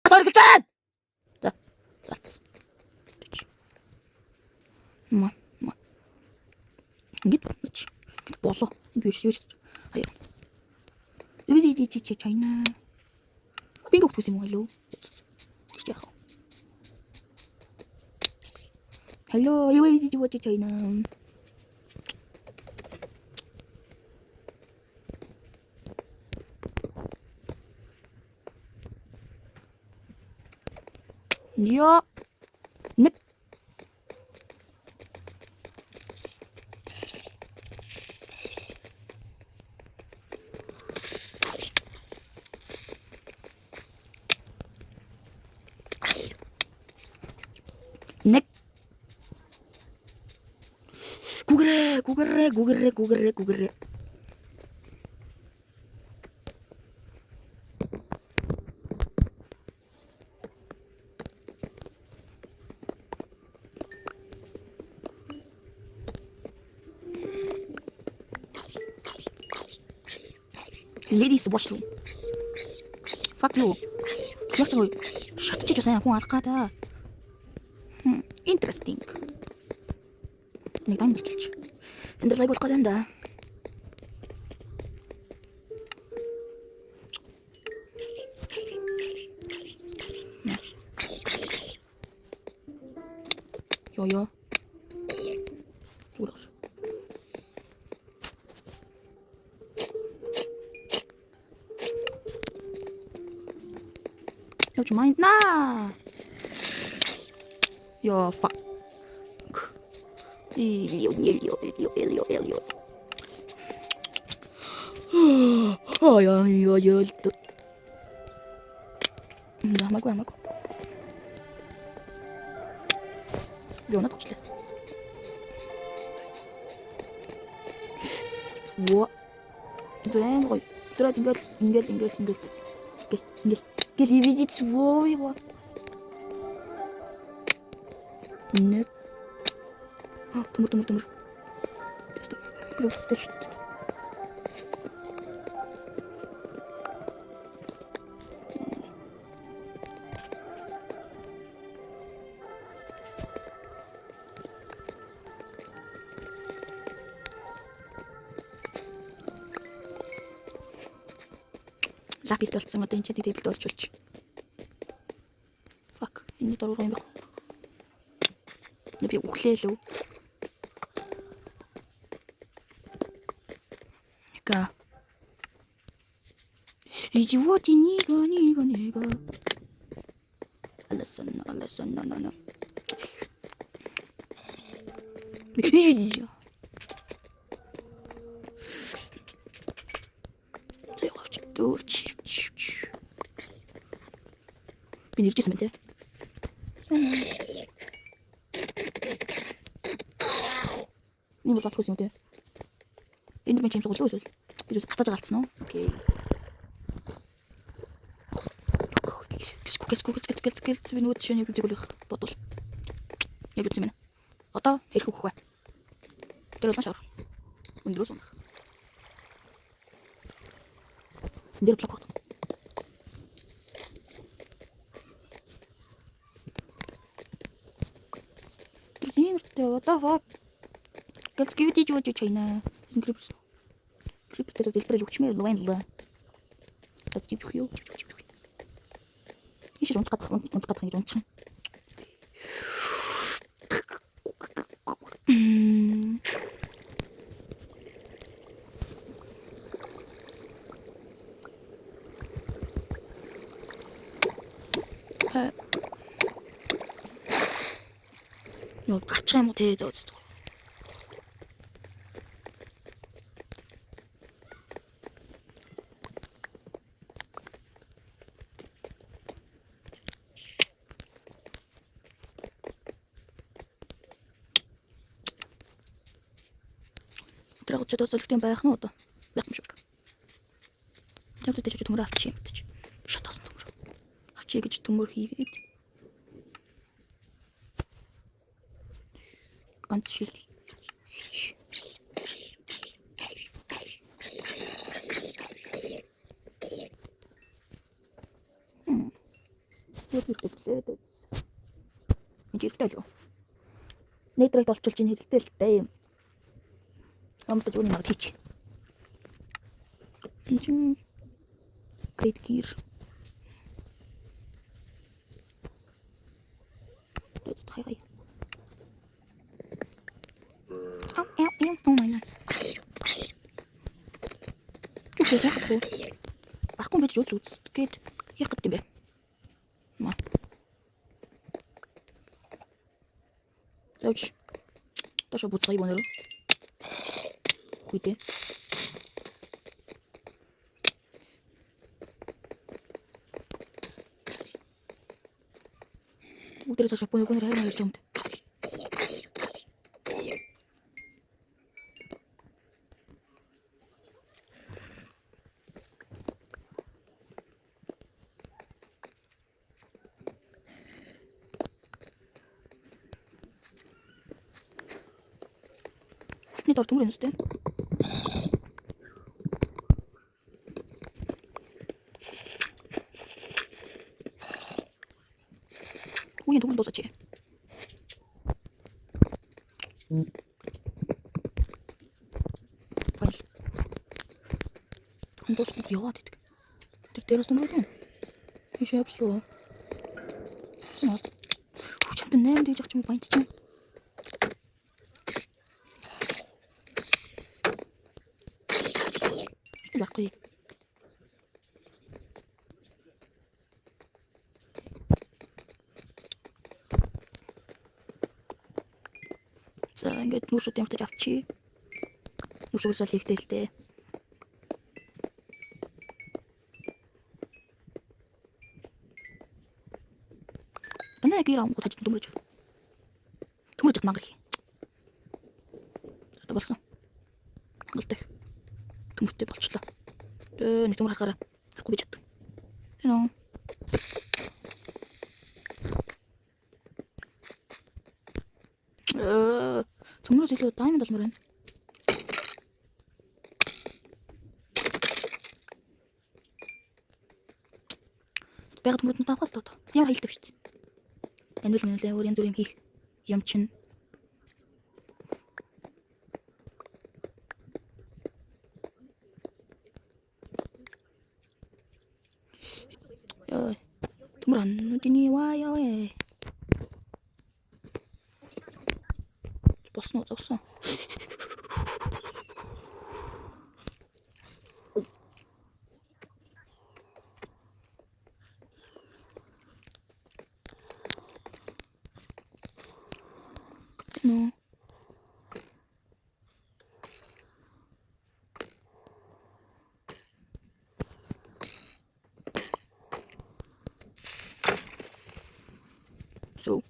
Атгаар гэж байна. За. Зац. Ма. Ингээд бодноч. Ингээд болоо. Энд биш юу ч. Хаяа. Үгүй чайна. Бинго хүс юм уу хэлөө. Гэж яах вэ? Hello, юу чайна. Ja. Нэг. Нэг. Гугрэ. Ladies washroom. Fuck you. Яг ч шатчих сайн хүн алах гадаа. Interesting. Нэг тань болчих. Энд лайг болох гэдэг юм да. Йо. Чураш. Don't you mind? Nah. Yo, fuck. Elio. Ой. Да, могу. Бёна точлаа. Во. Зурэн гой. Зураад ингээл. Гэл видеть своего. Нэг. Төмөр. Тэш. Лапис толцсон одоо энэ ч дэвлэлд олжуулж. Fuck. Энэ дөрөв юм байна. Би үхлээ лөө. Ка. Идиот нига. Аласан. Идиот. Би нэрчсэн мэн те. Нэг болох юм те. Энд мэн чимсэг болов уу? Би татаж галцсан уу? Окей. Гэс би нүд шинэ үзэг болох бодвол. Яг үзсэн мэн. Одоо хэрэг өгөх бай. Тэр бол шавар. Өндрөөс унах. Энд блок. What the fuck? Let's give it to China. Крипто дэлбэрэл өгчмээр лвэнлээ. Let's give you. Иш унц гадах юм чинь. Нөө гарчих юм уу те зөө. Тэр гоцод өсөлтийн байх нь одоо байх юм шиг. Тэр төч төмөр авчих юм гэж. Шатаас төмөр. Авчий гэж төмөр хийгээд. Ганц шил. Хэрэгтэй блээ. Энд хэрэгтэй л юу? Нейтрайт олчулж ин хэрэгтэй л дээ. Амтаж үүний магад хийч. Энд чинь Great Gear. Хай. Oh my god. Үгүй яах вэ? Баггүй байж үз гээд яах гэдэг юм бэ? Маа. Зовж. Ташаа буцгай бонор. Хүйтэ. Үдэрээс ташаа бонор хайрна гэж юмд. Алтны дор төмөр юмстэй. Үеийн төмөр дуусаач. Баял. Дуусах яваад идэг. Тэр дээрээс төмөр үү? Биш явлаа. Цанаар. Чамд 8 дэж ах юм баянт чинь. Баггүй. За ингээд нүсүүд ямтаж авчи. Нүсүүдсэл хэрэгтэй л дээ. Танаа гэр амгууд хажид төмөрж. Төмөрж мангар хий. За болсон. Хангалттай. Төмөртэй болчлоо. Нэг төмөр харахаараа харахгүй би чаддаг. Тэнэ. Төмөрөөс илүү даймонд олмоор байна. Бага төмөрөд нь тавхаас тоо. Ямар хэлдэг шүү дээ. Энэ үл мэнэлээ өөр янз бүр юм хийх юм чинь. Төмөр аннуудын ваа яа. Болсон уу зовсон. No. So.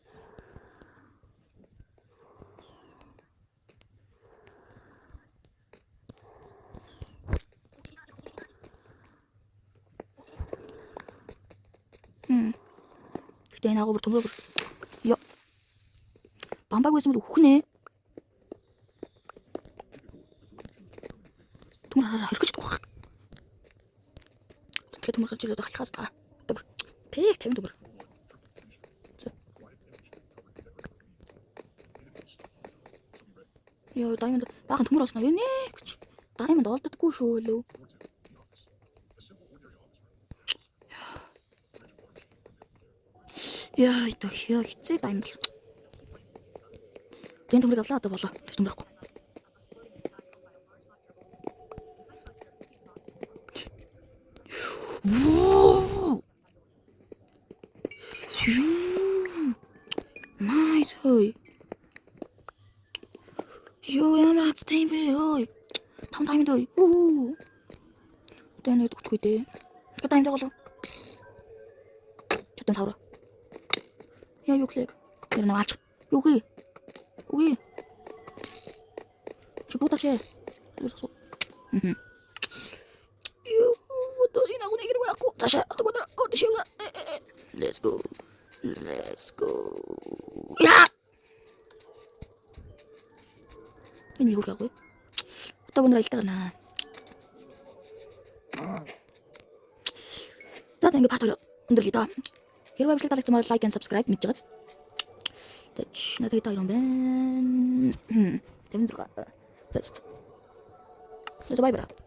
Гэтэ энэ агуу бүр төмөр. Яа. Бамбаг байсан бол үхнэ. Төмөр хараа хорхиж чадахгүй. Тэгэхээр төмөр гарч ирээд хахаас та. Төмөр. Пэк 50 төмөр. Яа, даймонд баахан төмөр олсноо. Юу нэ гэж. Даймонд олддоггүй шүү лөө. Яа, итог яа хэцээ даймонд. Тэн төмөрийг авлаа одоо болоо. Тэр төмөр авахгүй. Nice ой. Ёо ямар хацтай юм бэ ой. Том таймд ой. Тэнэ өгчихгүй дээ. Тэ таймд болоо. Чатан тавра. Яа юу клик. Тэр наваач. Юу гээ. Үгүй. Чи бодооч. Юу. Юу одоо энэ агуу нэг яахгүй. Таша одоо бодоо. Шивла. Let's go. Let's go. Я. Энэ юу гэх вэ? Одоо гонор айлтаа гана. За ингэ патор өндөрлөө доо. Хэрвээ бичлэг таалагдсан бол like and subscribe мэдж байгааз. Тэч надад таа юм байна. Тэмдэг. That's it. That's bye bye.